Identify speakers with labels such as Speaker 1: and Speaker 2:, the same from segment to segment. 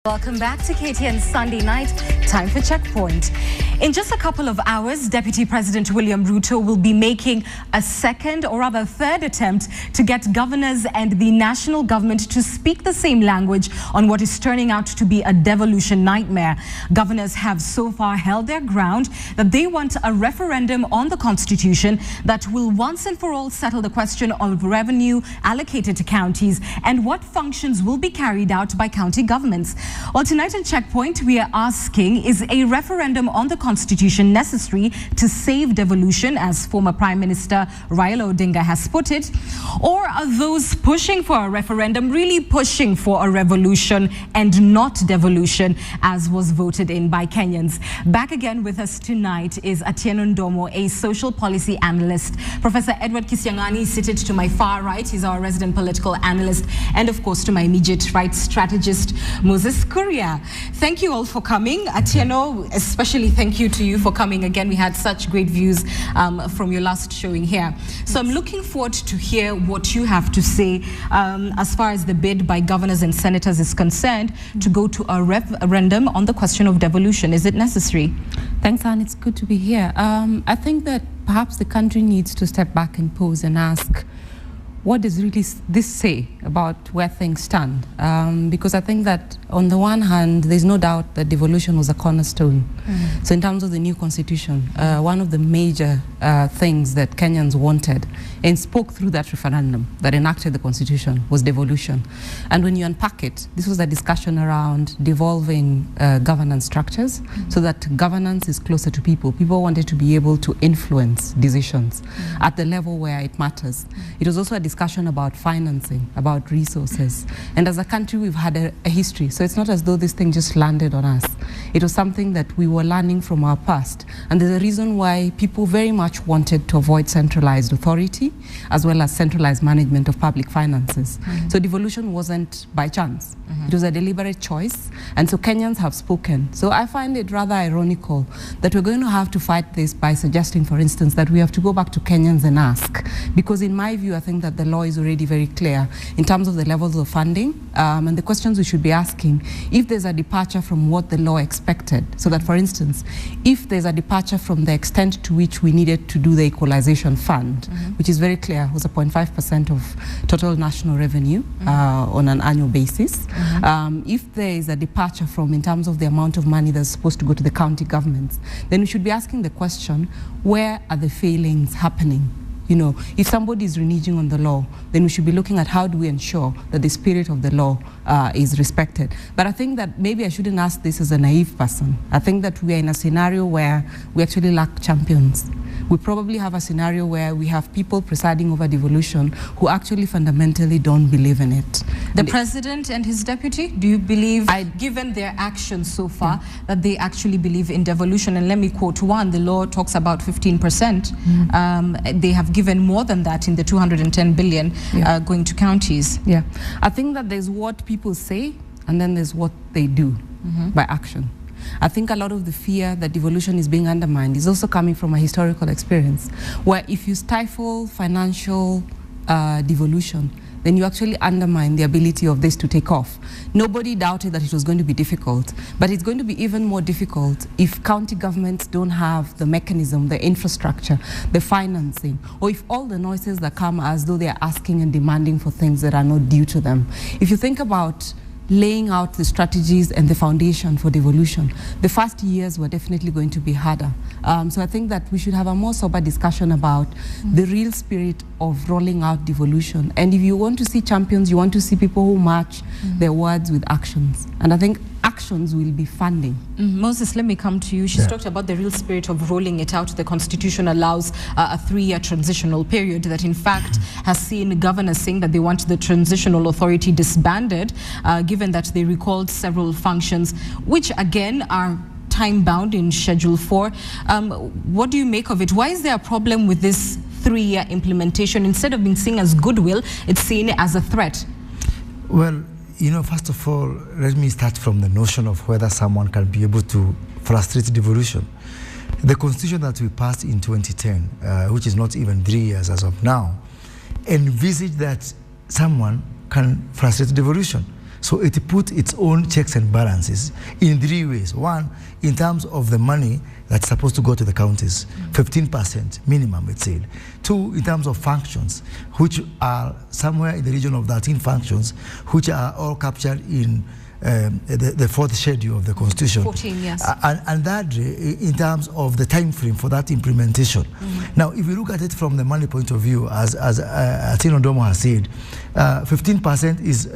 Speaker 1: Welcome back to KTN Sunday Night. Time for Checkpoint. In just a couple of hours, Deputy President William Ruto will be making a second or rather third attempt to get governors and the national government to speak the same language on what is turning out to be a devolution nightmare. Governors have so far held their ground that they want a referendum on the constitution that will once and for all settle the question of revenue allocated to counties and what functions will be carried out by county governments. Well, tonight on Checkpoint, we are asking, is a referendum on the constitution necessary to save devolution, as former Prime Minister Raila Odinga has put it? Or are those pushing for a referendum really pushing for a revolution and not devolution, as was voted in by Kenyans? Back again with us tonight is Atieno Ndomo, a social policy analyst. Professor Edward Kisiangani seated to my far right. He's our resident political analyst. And of course, to my immediate right, strategist Moses Kuria. Thank you all for coming. Atieno, especially thank you to you for coming again. We had such great views from your last showing here. So I'm looking forward to hear what you have to say as far as the bid by governors and senators is concerned to go to a referendum on the question of devolution. Is it necessary?
Speaker 2: Thanks, Anne. It's good to be here. I think that perhaps the country needs to step back and pause and ask, what does really this say about where things stand? Because I think that on the one hand, there's no doubt that devolution was a cornerstone. So in terms of the new constitution, one of the major things that Kenyans wanted and spoke through that referendum that enacted the constitution was devolution. And when you unpack it, this was a discussion around devolving governance structures so that governance is closer to people. People wanted to be able to influence decisions at the level where it matters. It was also a discussion about financing, about resources. And as a country, we've had a history. So it's not as though this thing just landed on us. It was something that we were learning from our past. And there's a reason why people very much wanted to avoid centralized authority, as well as centralized management of public finances. So devolution wasn't by chance. It was a deliberate choice. And so Kenyans have spoken. So I find it rather ironical that we're going to have to fight this by suggesting, for instance, that we have to go back to Kenyans and ask. Because in my view, I think that the law is already very clear in terms of the levels of funding and the questions we should be asking if there's a departure from what the law expected. So that, for instance, if there's a departure from the extent to which we needed to do the equalization fund, which is very clear, was a 0.5% of total national revenue on an annual basis. If there is a departure from in terms of the amount of money that's supposed to go to the county governments, then we should be asking the question, where are the failings happening? You know, if somebody is reneging on the law, then we should be looking at how do we ensure that the spirit of the law is respected. But I think that maybe I shouldn't ask this as a naive person. I think that we are in a scenario where we actually lack champions. We probably have a scenario where we have people presiding over devolution who actually fundamentally don't believe in it.
Speaker 1: The president and his deputy, do you believe, given their actions so far, that they actually believe in devolution? And let me quote one, the law talks about 15%. They have given more than that in the 210 billion going to counties.
Speaker 2: Yeah, I think that there's what people say and then there's what they do by action. I think a lot of the fear that devolution is being undermined is also coming from a historical experience where if you stifle financial devolution, then you actually undermine the ability of this to take off. Nobody doubted that it was going to be difficult, but it's going to be even more difficult if county governments don't have the mechanism, the infrastructure, the financing, or if all the noises that come as though they are asking and demanding for things that are not due to them. If you think about laying out the strategies and the foundation for devolution, the first years were definitely going to be harder. So I think that we should have a more sober discussion about the real spirit of rolling out devolution. And if you want to see champions, you want to see people who match their words with actions. And I think actions will be funding.
Speaker 1: Moses, let me come to you. She's talked about the real spirit of rolling it out. The constitution allows a 3-year transitional period that in fact has seen governors saying that they want the transitional authority disbanded, given that they recalled several functions, which again are time-bound in Schedule 4. What do you make of it? Why is there a problem with this 3-year implementation? Instead of being seen as goodwill, it's seen as a threat.
Speaker 3: Well, you know, first of all, let me start from the notion of whether someone can be able to frustrate devolution. The constitution that we passed in 2010, which is not even 3 years as of now, envisaged that someone can frustrate devolution. So it put its own checks and balances in 3 ways. One, in terms of the money that's supposed to go to the counties, 15% minimum, it said. Two, in terms of functions, which are somewhere in the region of 13 functions, which are all captured in the fourth schedule of the Constitution.
Speaker 1: 14, yes.
Speaker 3: And that in terms of the time frame for that implementation. Now, if you look at it from the money point of view, as Atino Domo has said, 15% is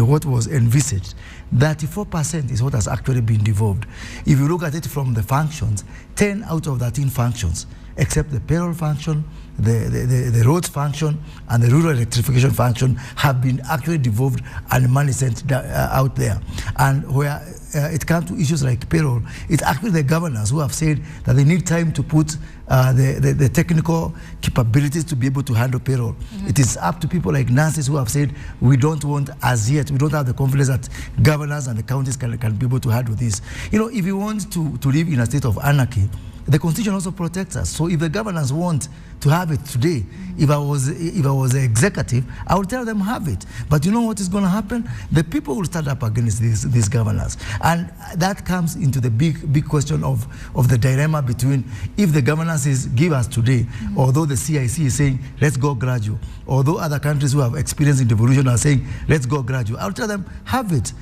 Speaker 3: what was envisaged. 34% is what has actually been devolved. If you look at it from the functions, 10 out of 13 functions, except the payroll function, the roads function, and the rural electrification function, have been actually devolved and money sent out there. And where it comes to issues like payroll, it's actually the governors who have said that they need time to put the technical capabilities to be able to handle payroll. It is up to people like nurses who have said, we don't want, as yet, we don't have the confidence that governors and the counties can be able to handle this. You know, if you want to live in a state of anarchy, the Constitution also protects us. So if the governors want to have it today, if I was the executive, I would tell them have it. But you know what is going to happen? The people will stand up against these governors. And that comes into the big question of the dilemma between if the governors give us today, although the CIC is saying, let's go gradual, although other countries who have experience in devolution are saying, let's go gradual, I'll tell them, have it.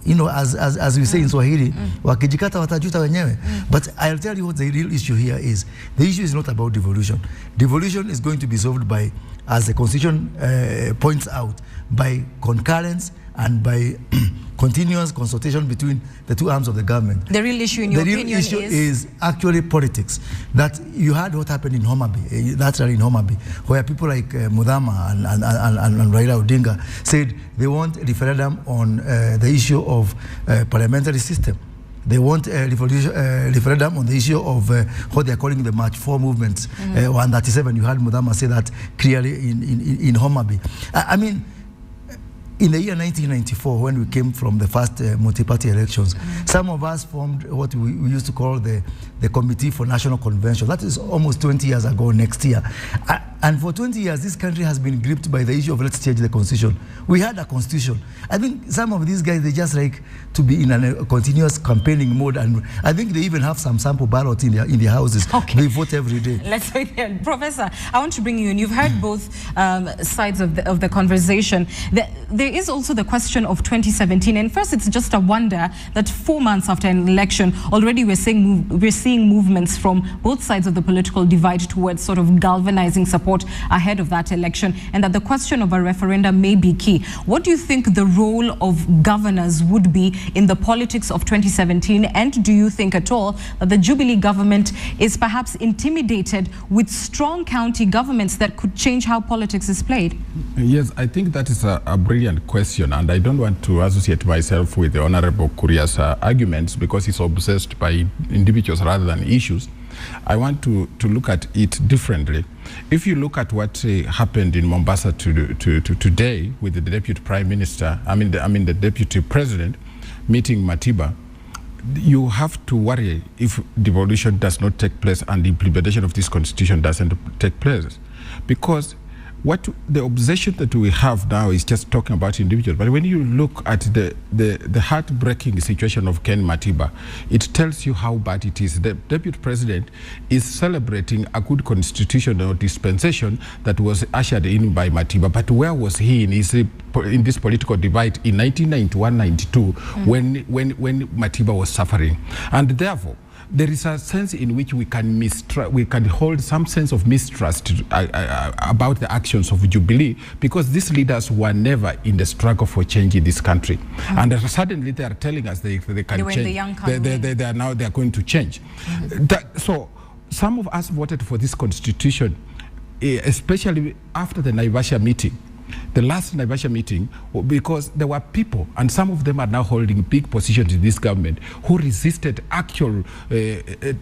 Speaker 3: You know, as we say in Swahili, wakijikata watajuta wenyewe. But I'll tell you what the real issue here is. The issue is not about devolution. Devolution is going to be solved by, as the Constitution points out, by concurrence and by continuous consultation between the two arms of the government.
Speaker 1: The real issue, in your opinion,
Speaker 3: the real issue is actually politics. That you heard what happened in Homabay, naturally in Homabay, where people like Mudhama and Raila Odinga said they want a referendum on the issue of parliamentary system. They want a referendum on the issue of what they are calling the March 4 movements. 137, you heard Mudhama say that clearly in Homabay. I mean, in the year 1994, when we came from the first multi-party elections, some of us formed what we used to call the Committee for National Convention. That is almost 20 years ago next year. And for 20 years, this country has been gripped by the issue of let's change the Constitution. We had a Constitution. I think some of these guys, they just like to be in a continuous campaigning mode. And I think they even have some sample ballots in their houses. Okay. They vote every day.
Speaker 1: Let's wait there. Professor, I want to bring you in. You've heard both sides of the conversation. There is also the question of 2017. And first, it's just a wonder that 4 months after an election, already we're seeing movements from both sides of the political divide towards sort of galvanizing support ahead of that election, and that the question of a referendum may be key. What do you think the role of governors would be in the politics of 2017? And do you think at all that the Jubilee government is perhaps intimidated with strong county governments that could change how politics is played?
Speaker 4: Yes, I think that is a brilliant question, and I don't want to associate myself with the Honorable Kuria's arguments because he's obsessed by individuals rather than issues. I want to look at it differently. If you look at what happened in Mombasa today with the Deputy Prime Minister, the Deputy President meeting Matiba, you have to worry if devolution does not take place and the implementation of this constitution doesn't take place. Because what the obsession that we have now is just talking about individuals. But when you look at the heartbreaking situation of Ken Matiba, it tells you how bad it is. The Deputy President is celebrating a good constitutional dispensation that was ushered in by Matiba. But where was he in this political divide in 1991-92 when Matiba was suffering? And therefore, there is a sense in which we can hold some sense of mistrust about the actions of Jubilee, because these leaders were never in the struggle for change in this country. And suddenly they are telling us they can change. They are going to change. So some of us voted for this constitution, especially after the Naivasha meeting. The last Naivasha meeting, because there were people, and some of them are now holding big positions in this government, who resisted actual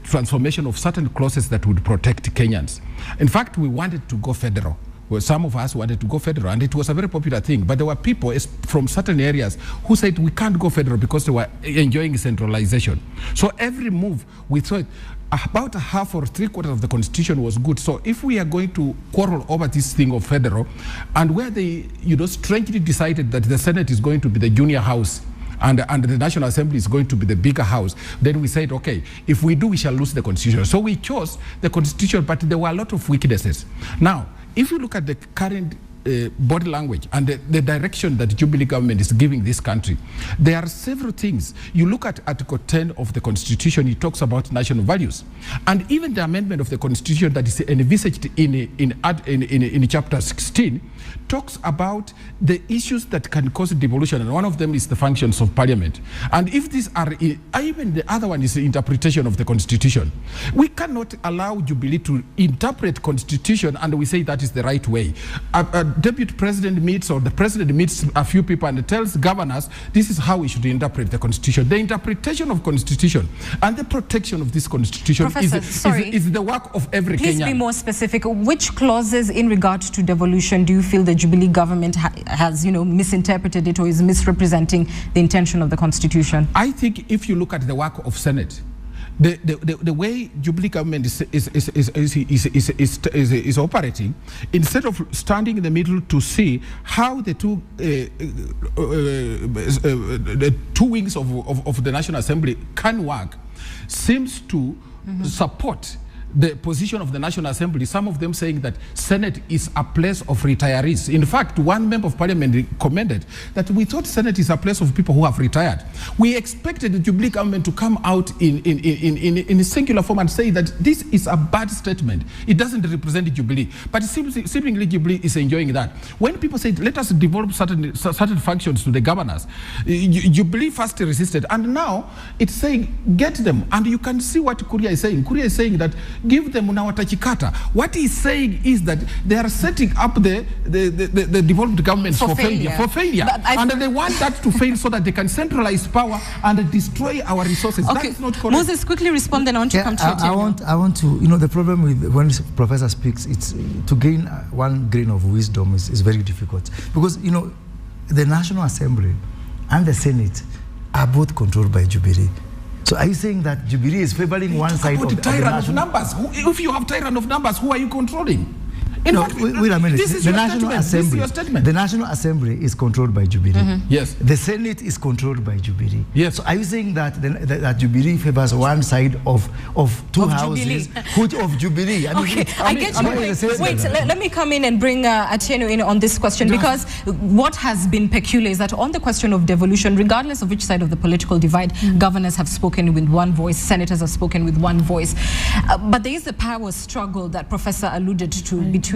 Speaker 4: transformation of certain clauses that would protect Kenyans. In fact, we wanted to go federal. Well, some of us wanted to go federal, and it was a very popular thing. But there were people from certain areas who said we can't go federal because they were enjoying centralization. So every move we thought, about half or three-quarters of the constitution was good. So if we are going to quarrel over this thing of federal, and where they, strangely decided that the Senate is going to be the junior house, and the National Assembly is going to be the bigger house, then we said, okay, if we do, we shall lose the constitution. So we chose the constitution, but there were a lot of weaknesses. Now, if you look at the current body language and the direction that the Jubilee government is giving this country, there are several things. You look at Article 10 of the Constitution, it talks about national values. And even the amendment of the Constitution that is envisaged in Chapter 16 talks about the issues that can cause devolution, and one of them is the functions of Parliament. And if these are, even the other one is the interpretation of the Constitution. We cannot allow Jubilee to interpret Constitution and we say that is the right way. A deputy president meets, or the president meets a few people and tells governors, this is how we should interpret the Constitution. The interpretation of Constitution and the protection of this Constitution is the work of every Kenyan.
Speaker 1: Please be more specific. Which clauses in regard to devolution do you feel the Jubilee government has, misinterpreted it or is misrepresenting the intention of the Constitution? I
Speaker 4: think if you look at the work of Senate, the way Jubilee government is operating, instead of standing in the middle to see how the two wings of the National Assembly can work, seems to support the position of the National Assembly, some of them saying that Senate is a place of retirees. In fact, one member of Parliament commented that we thought Senate is a place of people who have retired. We expected the Jubilee government to come out in a singular form and say that this is a bad statement. It doesn't represent Jubilee. But seemingly Jubilee is enjoying that. When people say, let us develop certain functions to the governors, Jubilee first resisted. And now it's saying, get them. And you can see what Kuria is saying. Kuria is saying that give them Unawatachikata. What he's saying is that they are setting up the devolved governments for failure. And they want that to fail so that they can centralize power and destroy our resources.
Speaker 1: Okay.
Speaker 4: That is not correct.
Speaker 1: Moses, quickly respond, then I want to come to you.
Speaker 3: I want to, the problem with when the professor speaks, it's to gain one grain of wisdom is very difficult. Because, the National Assembly and the Senate are both controlled by Jubilee. So are you saying that Jubilee is favoring one side of the
Speaker 4: tyrant of numbers? If you have tyrant of numbers, who are you controlling?
Speaker 3: Wait a minute. The National Assembly is controlled by Jubilee.
Speaker 4: Yes.
Speaker 3: The Senate is controlled by Jubilee.
Speaker 4: Yes.
Speaker 3: So are you saying that that Jubilee favors one side of two houses of Jubilee?
Speaker 1: I get you. Wait, let me come in and bring Atieno in on this question, because what has been peculiar is that on the question of devolution, regardless of which side of the political divide, governors have spoken with one voice, senators have spoken with one voice. But there is a power struggle that Professor alluded to between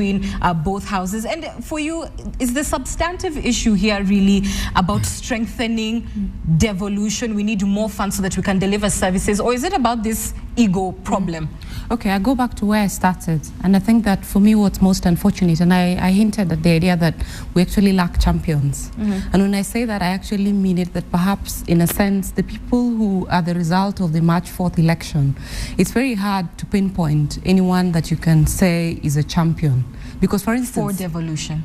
Speaker 1: both houses. And for you, is the substantive issue here really about strengthening devolution? We need more funds so that we can deliver services, or is it about this ego problem?
Speaker 2: Okay, I go back to where I started, and I think that for me what's most unfortunate, and I hinted at the idea that we actually lack champions. And when I say that, I actually mean it that perhaps in a sense the people who are the result of the March 4th election, it's very hard to pinpoint anyone that you can say is a champion. Because for instance...
Speaker 1: For devolution.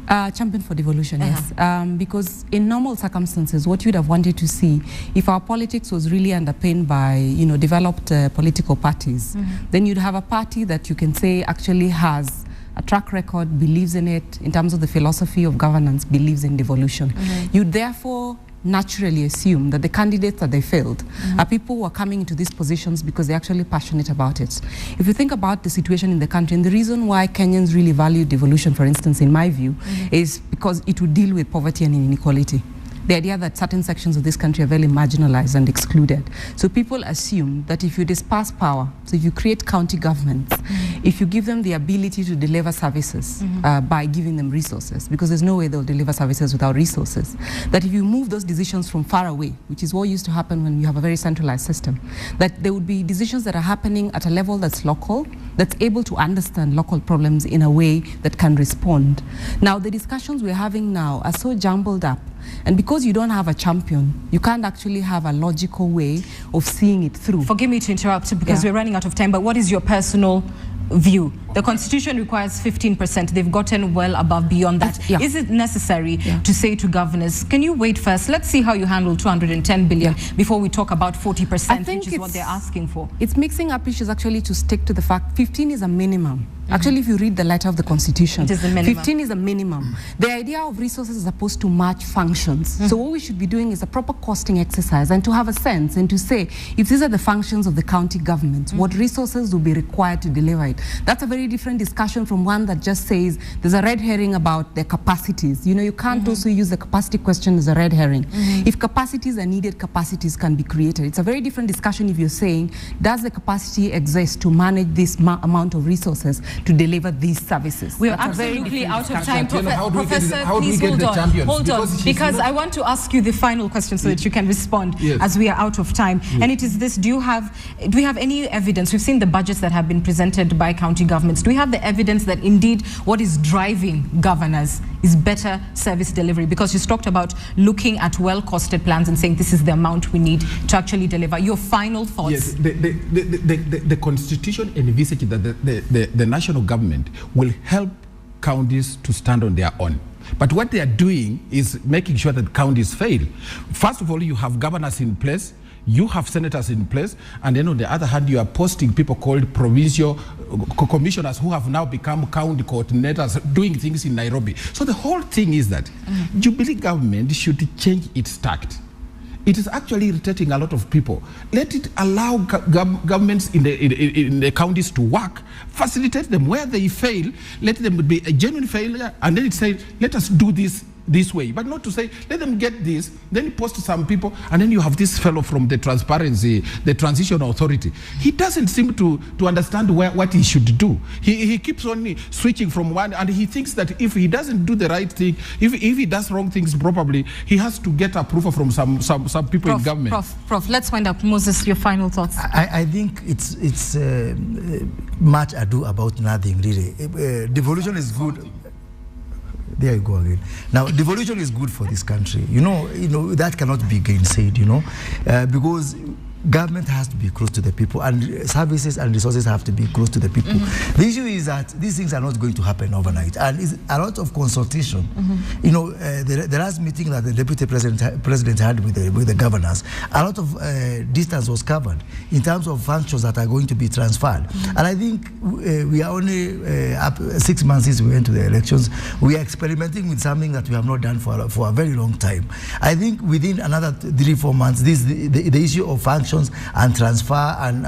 Speaker 2: Champion for devolution, yes. Because in normal circumstances, what you'd have wanted to see, if our politics was really underpinned by, developed political parties, then you'd have a party that you can say actually has a track record, believes in it, in terms of the philosophy of governance, believes in devolution. You'd therefore naturally assume that the candidates that they failed are people who are coming into these positions because they're actually passionate about it. If you think about the situation in the country, and the reason why Kenyans really value devolution, for instance, in my view, is because it would deal with poverty and inequality. The idea that certain sections of this country are very marginalized and excluded. So people assume that if you disperse power, so if you create county governments, if you give them the ability to deliver services by giving them resources, because there's no way they'll deliver services without resources, that if you move those decisions from far away, which is what used to happen when you have a very centralized system, that there would be decisions that are happening at a level that's local, that's able to understand local problems in a way that can respond. Now, the discussions we're having now are so jumbled up, and because you don't have a champion, you can't actually have a logical way of seeing it through.
Speaker 1: Forgive me to interrupt, because we're running out of time, but what is your personal view The Constitution requires 15%. They've gotten well above beyond that.
Speaker 2: Yeah.
Speaker 1: Is it necessary to say to governors, can you wait first? Let's see how you handle 210 billion before we talk about 40%, which is what they're asking for.
Speaker 2: It's mixing up issues actually to stick to the fact 15 is a minimum. Actually, if you read the letter of the Constitution,
Speaker 1: it is a minimum.
Speaker 2: 15 is a minimum. The idea of resources is supposed to match functions. So what we should be doing is a proper costing exercise and to have a sense and to say, if these are the functions of the county government, what resources will be required to deliver it. That's a very different discussion from one that just says there's a red herring about their capacities. You know, you can't also use the capacity question as a red herring. If capacities are needed, capacities can be created. It's a very different discussion if you're saying, does the capacity exist to manage this amount of resources to deliver these services?
Speaker 1: We are absolutely out of time.
Speaker 4: Professor,
Speaker 1: please hold on, because I want to ask you the final question so that you can respond as we are out of time. And it is this: do we have any evidence? We've seen the budgets that have been presented by county governments. Do we have the evidence that indeed what is driving governors is better service delivery? Because you talked about looking at well-costed plans and saying this is the amount we need to actually deliver. Your final thoughts?
Speaker 4: Yes, the Constitution envisages that the national government will help counties to stand on their own. But what they are doing is making sure that counties fail. First of all, you have governors in place, you have senators in place, and then on the other hand, you are posting people called provincial commissioners who have now become county coordinators doing things in Nairobi. So the whole thing is that Jubilee government should change its tact. It is actually irritating a lot of people. Let it allow governments in the counties to work, facilitate them. Where they fail, let them be a genuine failure, and then it says, let us do this way. But not to say, let them get this, then you post some people, and then you have this fellow from the transparency, the transition authority. He doesn't seem to understand what he should do. He keeps on switching from one, and he thinks that if he doesn't do the right thing, if he does wrong things probably, he has to get approval from some people in government.
Speaker 1: Prof, let's wind up. Moses, your final thoughts.
Speaker 3: I think it's much ado about nothing, really. Devolution is good. There you go again. Now, devolution is good for this country. You know that cannot be gainsaid. Because government has to be close to the people, and services and resources have to be close to the people. The issue is that these things are not going to happen overnight, and it's a lot of consultation. The last meeting that the deputy president had with the governors, a lot of distance was covered in terms of functions that are going to be transferred. And I think we are only up 6 months since we went to the elections. We are experimenting with something that we have not done for a very long time. I think within another 3-4 months, the issue of functions and transfer and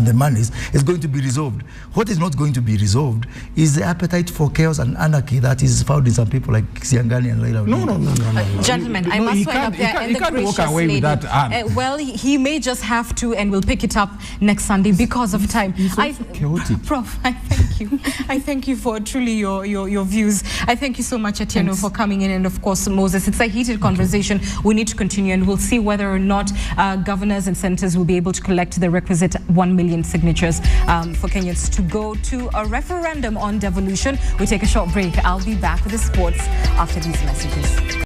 Speaker 3: the monies is going to be resolved. What is not going to be resolved is the appetite for chaos and anarchy that is found in some people like Siangani and Laila.
Speaker 1: No. Gentlemen, I must wind up there. And
Speaker 4: you can't walk away with that, Anne.
Speaker 1: Well, he may just have to, and we'll pick it up next Sunday because of time.
Speaker 4: It's chaotic.
Speaker 1: Prof, I thank you. I thank you for truly your views. I thank you so much, Atieno, for coming in, and of course, Moses. It's a heated conversation. We need to continue, and we'll see whether or not governors and senators will be able to collect the requisite 1 million signatures for Kenyans to go to a referendum on devolution. We take a short break. I'll be back with the sports after these messages.